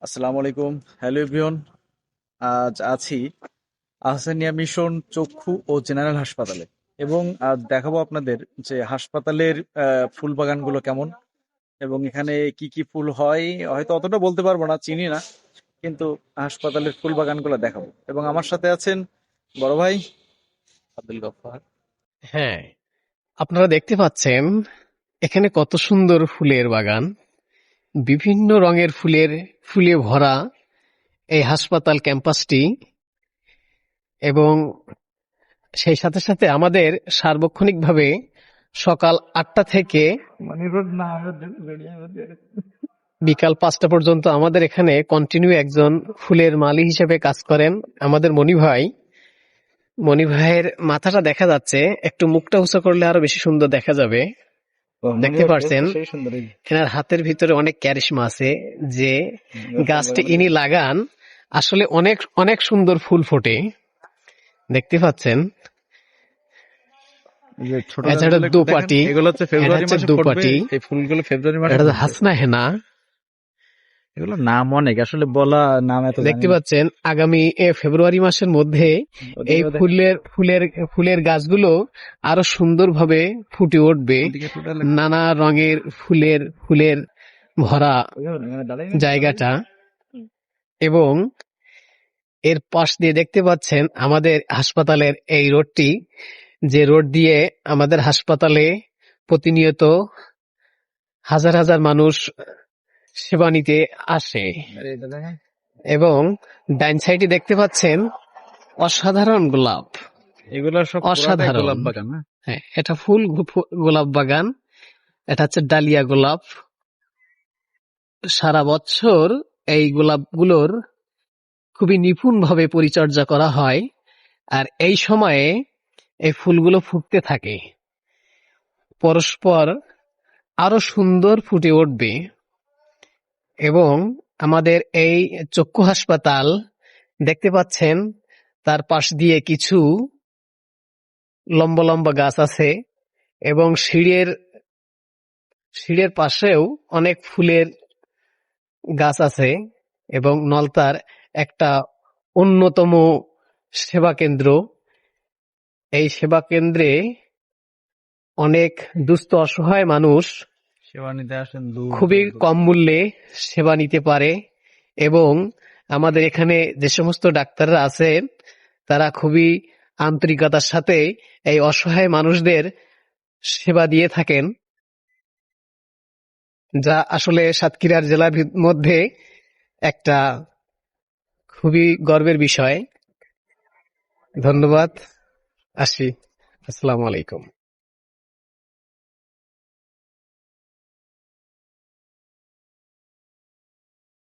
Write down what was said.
আসসালামু আলাইকুম। Hello everyone. আজ আছি আহসানিয়া মিশন চক্ষু ও জেনারেল হাসপাতালে এবং আজ দেখাবো আপনাদের যে হাসপাতালের ফুল বাগানগুলো কেমন এবং এখানে কি কি ফুল হয়। হয়তো অতটা বলতে পারবো না, চিনি না, কিন্তু হাসপাতালের ফুল বাগানগুলো দেখাবো। এবং আমার সাথে আছেন বড় ভাই আব্দুল গফফার। হ্যাঁ, আপনারা দেখতে পাচ্ছেন এখানে কত সুন্দর ফুলের বাগান। বিভিন্ন রঙের ফুলে ভরা এই হাসপাতাল ক্যাম্পাসটি, এবং সেই সাথে সাথে আমাদের সার্বক্ষণিকভাবে সকাল 8টা থেকে বিকাল 5টা পর্যন্ত আমাদের এখানে কন্টিনিউ একজন ফুলের মালি হিসেবে কাজ করেন আমাদের মনি ভাই। মনি ভাইয়ের মাথাটা দেখা যাচ্ছে, একটু মুখটা উঁচু করলে আরো বেশি সুন্দর দেখা যাবে। দেখতে পাচ্ছেন সেই সুন্দর এই এনার হাতের ভিতরে অনেক ক্যারিশমা আছে, যে গাছটি ইনি লাগান আসলে অনেক অনেক সুন্দর ফুল ফোটে। দেখতে পাচ্ছেন যে ছোট এটা গাছগুলো একটু দেখেন, দোপাটি, এগুলো হচ্ছে এটা ফেব্রুয়ারি হচ্ছে মাসে ফুটবে। দোপাটি, এই ফুলগুলো ফেব্রুয়ারি মাসে এটা ফুটবে। হাসনা হেনা। এগুলো নাম অনেক, আসলে বলা নাম এত জানি দেখতে না। পাচ্ছেন আগামী ফেব্রুয়ারি মাসের মধ্যে এই ওদিকে ওদের ফুলের গাছগুলো আরো সুন্দরভাবে ফুটে উঠবে। ওদিকে টোটাল নানা রঙের ফুলের ভরা দাঁড়াই জায়গাটা, এবং এর পাশ দিয়ে দেখতে পাচ্ছেন আমাদের হাসপাতালের এই রোডটি, যে রোড দিয়ে আমাদের হাসপাতালে প্রতিনিয়ত হাজার হাজার মানুষ সেবা নিতে আসে। এবং ডাইন সাইডে দেখতে পাচ্ছেন অসাধারণ গোলাপ, এগুলো সব পুরাটাই অসাধারণ। গোলাপ বাগান। হ্যাঁ, হ্যাঁ, এটা গোলাপ বাগান। এটা হচ্ছে ডালিয়া গোলাপ। সারা বছর এই গোলাপগুলোর খুবই নিপুণভাবে পরিচর্যা করা হয়, আর এই সময়ে এই ফুলগুলো ফুটতে থাকে, পরস্পর আরো সুন্দর ফুটে উঠবে। এবং আমাদের এই চক্ষু হাসপাতাল দেখতে পাচ্ছেন, তার পাশ দিয়ে কিছু লম্বা লম্বা গাছ আছে, এবং সিঁড়ের পাশেও অনেক ফুলের গাছ আছে, এবং নলতার একটা অন্যতম সেবা কেন্দ্র। এই সেবা কেন্দ্রে অনেক দুস্থ অসহায় মানুষ সেবা নিতে আসেন দূর খুবই দূরান্ত কম মূল্যে সেবা নিতে পারে। এবং আমাদের এখানে যে সমস্ত ডাক্তাররা আছেন, তারা খুবই আন্তরিকতার সাথে এই অসহায় মানুষদের সেবা দিয়ে থাকেন, যা আসলে সাতক্ষীরার জেলার মধ্যে একটা খুবই গর্বের বিষয়। ধন্যবাদ। আসি। আসসালামু আলাইকুম।